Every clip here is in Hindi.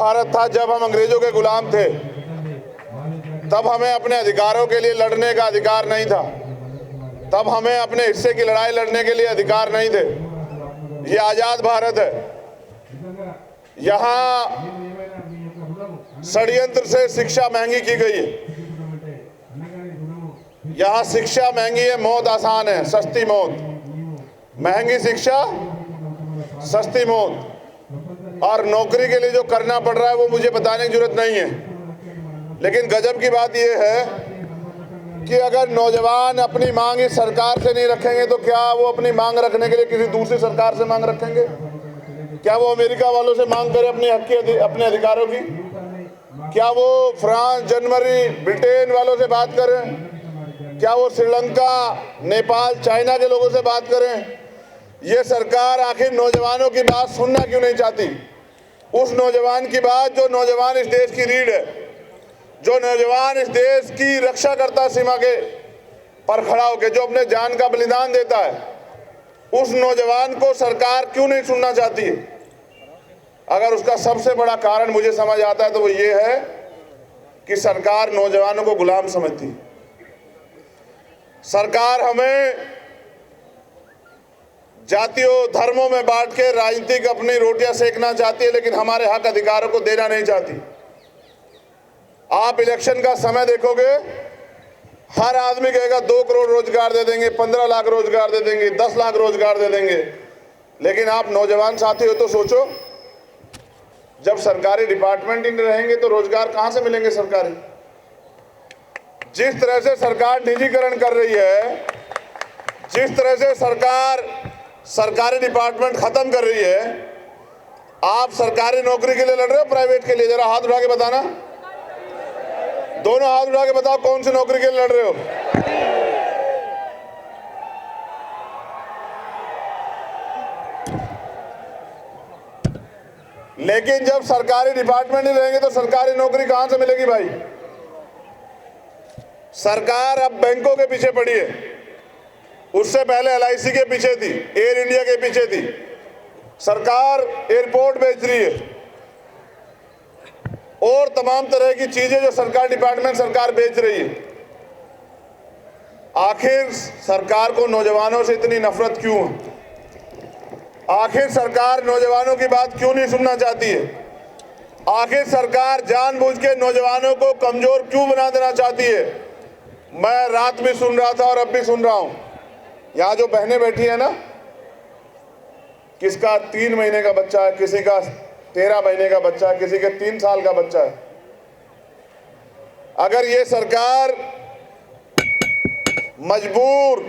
भारत था जब हम अंग्रेजों के गुलाम थे, तब हमें अपने अधिकारों के लिए लड़ने का अधिकार नहीं था, तब हमें अपने हिस्से की लड़ाई लड़ने के लिए अधिकार नहीं थे। ये आज़ाद भारत है। यहाँ षड्यंत्र से शिक्षा महंगी की गई है। यहाँ शिक्षा महंगी है, मौत आसान है, सस्ती मौत। महंगी शिक्षा, सस्ती मौत। और नौकरी के लिए जो करना पड़ रहा है वो मुझे बताने की जरूरत नहीं है। लेकिन गजब की बात यह है कि अगर नौजवान अपनी मांग इस सरकार से नहीं रखेंगे तो क्या वो अपनी मांग रखने के लिए किसी दूसरी सरकार से मांग रखेंगे? क्या वो अमेरिका वालों से मांग करें अपने अधिकारों की? क्या वो फ्रांस, जर्मनी, ब्रिटेन वालों से बात करें? क्या वो श्रीलंका, नेपाल, चाइना के लोगों से बात करें? ये सरकार आखिर नौजवानों की बात सुनना क्यों नहीं चाहती? उस नौजवान की बात जो नौजवान इस देश की रीढ़ है, जो नौजवान इस देश की रक्षा करता सीमा के पर खड़ा होकर, जो अपने जान का बलिदान देता है, उस नौजवान को सरकार क्यों नहीं सुनना चाहती है? अगर उसका सबसे बड़ा कारण मुझे समझ आता है तो वो ये है कि सरकार नौजवानों को गुलाम समझती है। सरकार हमें जातियों, धर्मों में बांट के राजनीतिक अपनी रोटियां सेकना चाहती है, लेकिन हमारे हक अधिकारों को देना नहीं चाहती। आप इलेक्शन का समय देखोगे, हर आदमी कहेगा 2 करोड़ रोजगार दे देंगे, 15 लाख रोजगार दे देंगे, 10 लाख रोजगार दे देंगे। लेकिन आप नौजवान साथी हो तो सोचो, जब सरकारी डिपार्टमेंट ही नहीं रहेंगे तो रोजगार कहां से मिलेंगे सरकारी? जिस तरह से सरकार निजीकरण कर रही है, जिस तरह से सरकार सरकारी डिपार्टमेंट खत्म कर रही है, आप सरकारी नौकरी के लिए लड़ रहे हो, प्राइवेट के लिए? जरा हाथ उठा के बताना, दोनों हाथ उठा के बताओ कौन सी नौकरी के लिए लड़ रहे हो? लेकिन जब सरकारी डिपार्टमेंट नहीं रहेंगे तो सरकारी नौकरी कहां से मिलेगी भाई? सरकार अब बैंकों के पीछे पड़ी है, उससे पहले LIC के पीछे थी, एयर इंडिया के पीछे थी। सरकार एयरपोर्ट बेच रही है और तमाम तरह की चीजें जो सरकार डिपार्टमेंट सरकार बेच रही है। आखिर सरकार को नौजवानों से इतनी नफरत क्यों है? आखिर सरकार नौजवानों की बात क्यों नहीं सुनना चाहती है? आखिर सरकार जानबूझ के नौजवानों को कमजोर क्यों बना देना चाहती है? मैं रात भी सुन रहा था और अब भी सुन रहा हूं, यहाँ जो बहनें बैठी है ना, किसका 3 महीने का बच्चा है, किसी का 13 महीने का बच्चा है, किसी के 3 साल का बच्चा है। अगर ये सरकार मजबूर,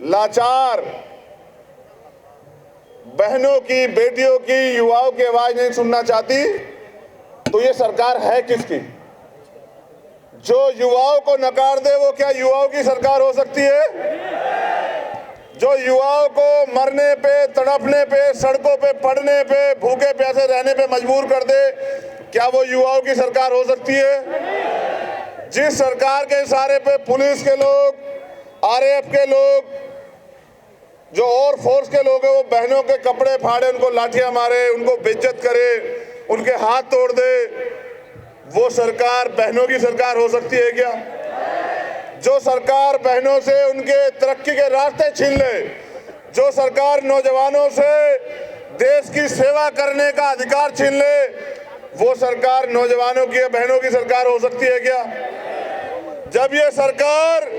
लाचार बहनों की, बेटियों की, युवाओं की आवाज नहीं सुनना चाहती तो ये सरकार है किसकी? जो युवाओं को नकार दे वो क्या युवाओं की सरकार हो सकती है? जो युवाओं को मरने पे, तड़पने पे, सड़कों पे पड़ने पे, भूखे प्यासे रहने पे मजबूर कर दे, क्या वो युवाओं की सरकार हो सकती है? जिस सरकार के इशारे पे पुलिस के लोग, RAF के लोग, जो और फोर्स के लोग हैं, वो बहनों के कपड़े फाड़े, उनको लाठियां मारे, उनको बेइज्जत करे, उनके हाथ तोड़ दे, वो सरकार बहनों की सरकार हो सकती है क्या? जो सरकार बहनों से उनके तरक्की के रास्ते छीन ले, जो सरकार नौजवानों से देश की सेवा करने का अधिकार छीन ले, वो सरकार नौजवानों की, बहनों की सरकार हो सकती है क्या? जब ये सरकार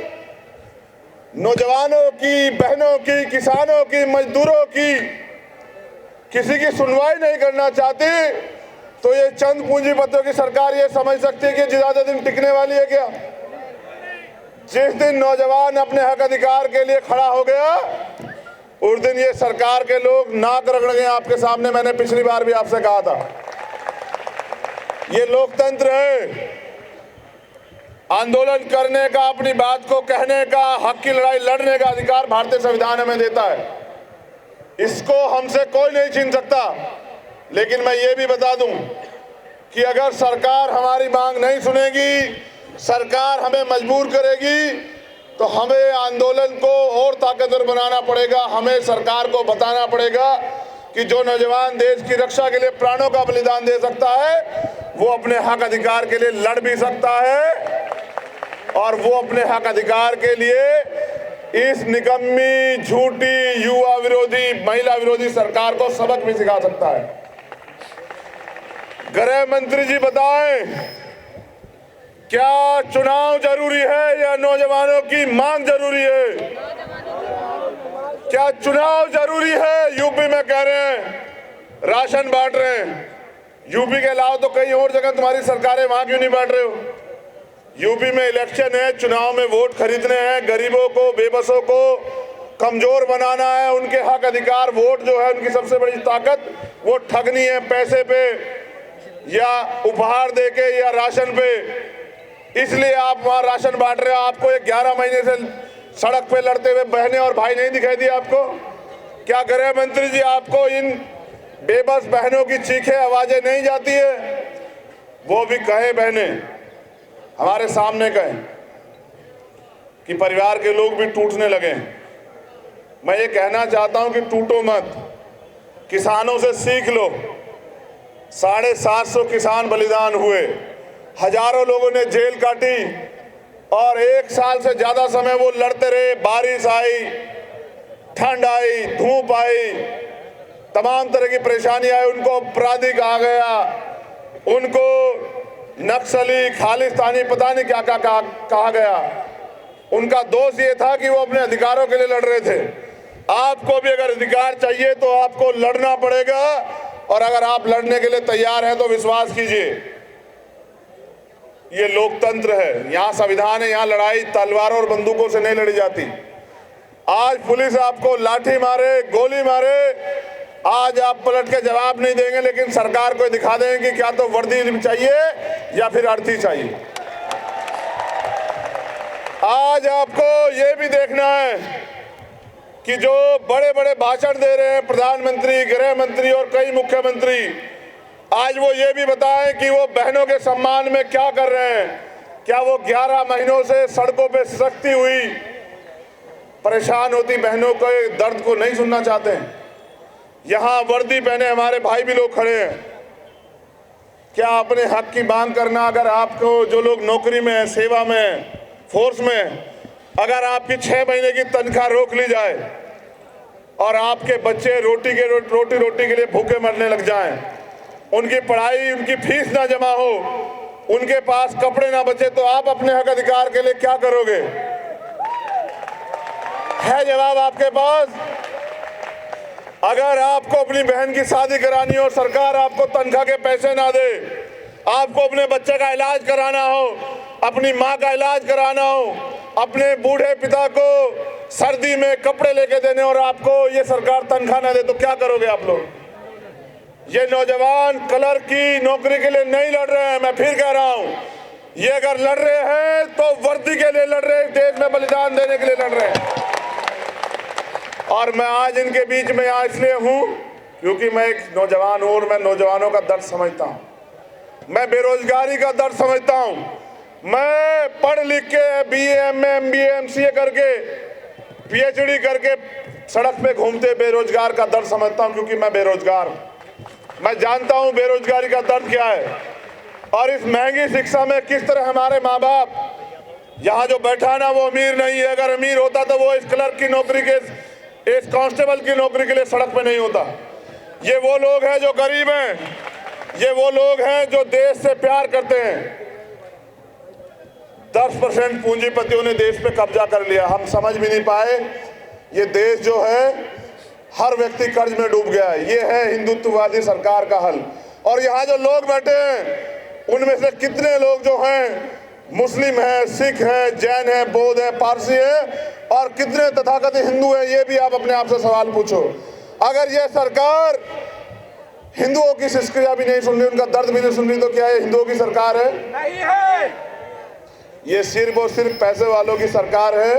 नौजवानों की, बहनों की, किसानों की, मजदूरों की किसी की सुनवाई नहीं करना चाहती तो ये चंद पूंजीपतियों की सरकार ये समझ सकती है कि ज्यादा दिन टिकने वाली है क्या? जिस दिन नौजवान अपने हक अधिकार के लिए खड़ा हो गया, उस दिन ये सरकार के लोग नाक रगड़ गए आपके सामने। मैंने पिछली बार भी आपसे कहा था, ये लोकतंत्र है। आंदोलन करने का, अपनी बात को कहने का, हक की लड़ाई लड़ने का अधिकार भारतीय संविधान हमें देता है। इसको हमसे कोई नहीं छीन सकता। लेकिन मैं ये भी बता दूं कि अगर सरकार हमारी मांग नहीं सुनेगी, सरकार हमें मजबूर करेगी, तो हमें आंदोलन को और ताकतवर बनाना पड़ेगा। हमें सरकार को बताना पड़ेगा कि जो नौजवान देश की रक्षा के लिए प्राणों का बलिदान दे सकता है वो अपने हक अधिकार के लिए लड़ भी सकता है और वो अपने हक अधिकार के लिए इस निकम्मी, झूठी, युवा विरोधी, महिला विरोधी सरकार को सबक भी सिखा सकता है। गृह मंत्री जी बताएं, क्या चुनाव जरूरी है या नौजवानों की मांग जरूरी है? क्या चुनाव जरूरी है? यूपी में कह रहे हैं राशन बांट रहे हैं, यूपी के अलावा तो कई और जगह तुम्हारी सरकारें, वहां क्यों नहीं बांट रहे हो? यूपी में इलेक्शन है, चुनाव में वोट खरीदने हैं, गरीबों को, बेबसों को कमजोर बनाना है, उनके हक अधिकार, वोट जो है उनकी सबसे बड़ी ताकत, वो ठगनी है पैसे पे या उपहार देके या राशन पे। इसलिए आप वहां राशन बांट रहे हो। आपको ये 11 महीने से सड़क पे लड़ते हुए बहनें और भाई नहीं दिखाई दिए आपको? क्या गृह मंत्री जी आपको इन बेबस बहनों की चीखें, आवाजें नहीं जाती है? वो भी कहे, बहनें हमारे सामने कहें कि परिवार के लोग भी टूटने लगे। मैं ये कहना चाहता हूं कि टूटो मत, किसानों से सीख लो। 750 किसान बलिदान हुए, हजारों लोगों ने जेल काटी और 1 साल से ज्यादा समय वो लड़ते रहे। बारिश आई, ठंड आई, धूप आई, तमाम तरह की परेशानी आई, उनको अपराधी कहा गया, उनको नक्सली, खालिस्तानी, पता नहीं क्या क्या कहा गया। उनका दोष ये था कि वो अपने अधिकारों के लिए लड़ रहे थे। आपको भी अगर अधिकार चाहिए तो आपको लड़ना पड़ेगा, और अगर आप लड़ने के लिए तैयार हैं तो विश्वास कीजिए, ये लोकतंत्र है, यहाँ संविधान है, यहाँ लड़ाई तलवारों और बंदूकों से नहीं लड़ी जाती। आज पुलिस आपको लाठी मारे, गोली मारे, आज आप पलट के जवाब नहीं देंगे, लेकिन सरकार को दिखा देंगे कि क्या तो वर्दी चाहिए या फिर अर्थी चाहिए। आज आपको ये भी देखना है कि जो बड़े बड़े भाषण दे रहे हैं प्रधानमंत्री, गृह मंत्री और कई मुख्यमंत्री, आज वो ये भी बताएं कि वो बहनों के सम्मान में क्या कर रहे हैं। क्या वो 11 महीनों से सड़कों पे सख्ती हुई परेशान होती बहनों के दर्द को नहीं सुनना चाहते हैं? यहाँ वर्दी पहने हमारे भाई भी लोग खड़े हैं। क्या अपने हक की मांग करना, अगर आपको जो लोग नौकरी में है, सेवा में, फोर्स में, अगर आपकी 6 महीने की तनख्वाह रोक ली जाए और आपके बच्चे रोटी के लिए भूखे मरने लग जाएं, उनकी पढ़ाई, उनकी फीस ना जमा हो, उनके पास कपड़े ना बचे, तो आप अपने हक अधिकार के लिए क्या करोगे? है जवाब आपके पास? अगर आपको अपनी बहन की शादी करानी हो, सरकार आपको तनख्वाह के पैसे ना दे, आपको अपने बच्चे का इलाज कराना हो, अपनी माँ का इलाज कराना हो, अपने बूढ़े पिता को सर्दी में कपड़े लेके देने, और आपको ये सरकार तनख्वाह ना दे, तो क्या करोगे आप लोग? ये नौजवान कलर की नौकरी के लिए नहीं लड़ रहे हैं, मैं फिर कह रहा हूं, ये अगर लड़ रहे हैं तो वर्दी के लिए लड़ रहे हैं, देश में बलिदान देने के लिए लड़ रहे हैं। और मैं आज इनके बीच में यहाँ इसलिए हूँ क्योंकि मैं एक नौजवान हूँ और मैं नौजवानों का दर्द समझता हूँ। मैं बेरोजगारी का दर्द समझता हूँ। मैं पढ़ लिख के BA, MA, MBA, MCA करके, PhD करके सड़क पे घूमते बेरोजगार का दर्द समझता हूँ, क्योंकि मैं बेरोजगार हूँ। मैं जानता हूँ बेरोजगारी का दर्द क्या है, और इस महंगी शिक्षा में किस तरह हमारे माँ बाप, यहाँ जो बैठा ना वो अमीर नहीं है, अगर अमीर होता तो वो इस क्लर्क की नौकरी के, इस कांस्टेबल की नौकरी के लिए सड़क पे नहीं होता। ये वो लोग हैं जो गरीब हैं, ये वो लोग हैं जो देश से प्यार करते हैं। 10% पूंजीपतियों ने देश पे कब्जा कर लिया, हम समझ भी नहीं पाए। ये देश जो है हर व्यक्ति कर्ज में डूब गया है। ये है हिंदुत्ववादी सरकार का हल। और यहाँ जो लोग बैठे हैं उनमें से कितने लोग जो हैं मुस्लिम है, सिख है, जैन है, बौद्ध है, पारसी है, और कितने तथाकथित हिंदू है, ये भी आप अपने आप से सवाल पूछो। अगर ये सरकार हिंदुओं की शिष्क्रिया भी नहीं सुन रही, उनका दर्द भी नहीं सुन रही, तो क्या ये हिंदुओं की सरकार है? नहीं है। ये सिर्फ और सिर्फ पैसे वालों की सरकार है,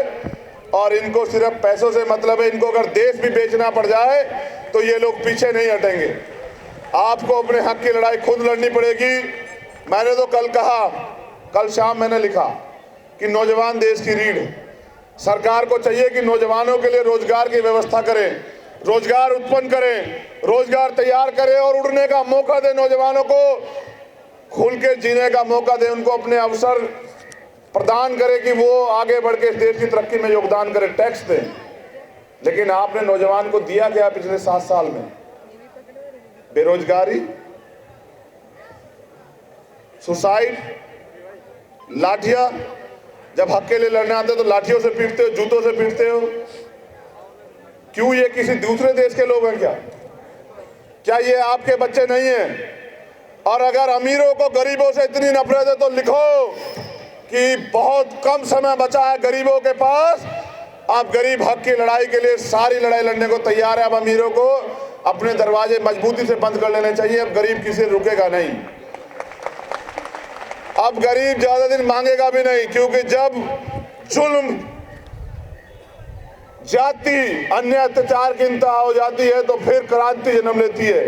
और इनको सिर्फ पैसों से मतलब है। इनको अगर देश भी बेचना पड़ जाए तो ये लोग पीछे नहीं हटेंगे। आपको अपने हक की लड़ाई खुद लड़नी पड़ेगी। मैंने तो कल कहा, कल शाम मैंने लिखा कि नौजवान देश की रीढ़ है। सरकार को चाहिए कि नौजवानों के लिए रोजगार की व्यवस्था करें, रोजगार उत्पन्न करें, रोजगार तैयार करें और उड़ने का मौका दें, नौजवानों को खुल के जीने का मौका दें, उनको अपने अवसर प्रदान करें कि वो आगे बढ़ के देश की तरक्की में योगदान करें, टैक्स दें। लेकिन आपने नौजवान को दिया क्या पिछले 7 साल में? बेरोजगारी, सुसाइड, लाठियां। जब हक के लिए लड़ने आते हो तो लाठियों से पीटते हो, जूतों से पीटते हो। क्यों? ये किसी दूसरे देश के लोग हैं क्या? क्या ये आपके बच्चे नहीं हैं? और अगर अमीरों को गरीबों से इतनी नफरत है तो लिखो कि बहुत कम समय बचा है गरीबों के पास, आप गरीब हक की लड़ाई के लिए सारी लड़ाई लड़ने को तैयार है। अब अमीरों को अपने दरवाजे मजबूती से बंद कर लेने चाहिए। अब गरीब किसी से रुकेगा नहीं। अब गरीब ज्यादा दिन मांगेगा भी नहीं, क्योंकि जब जुल्म, जाति, अन्य अत्याचार की इंतहा हो जाती है तो फिर क्रांति जन्म लेती है।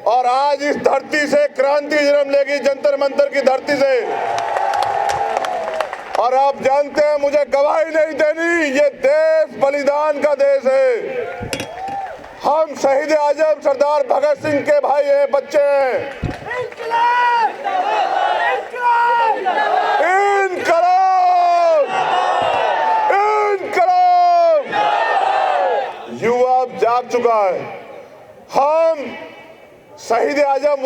और आज इस धरती से क्रांति जन्म लेगी, जंतर मंतर की धरती से। और आप जानते हैं, मुझे गवाही नहीं देनी, ये देश बलिदान का देश है। हम शहीद आजम सरदार भगत सिंह के भाई हैं, बच्चे हैं। इनकलाब! इनकलाब! युवा जाग चुका है। हम शहीद आजम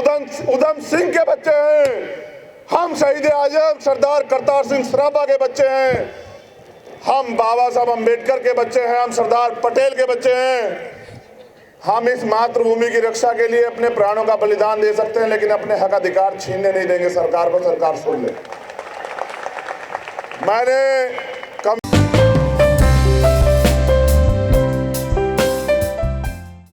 उधम सिंह के बच्चे हैं। हम शहीद आजम सरदार करतार सिंह सराभा के बच्चे हैं। हम बाबा साहब अम्बेडकर के बच्चे हैं। हम सरदार पटेल के बच्चे हैं। हम इस मातृभूमि की रक्षा के लिए अपने प्राणों का बलिदान दे सकते हैं, लेकिन अपने हक अधिकार छीनने नहीं देंगे सरकार को। सरकार सुन ले। मैंने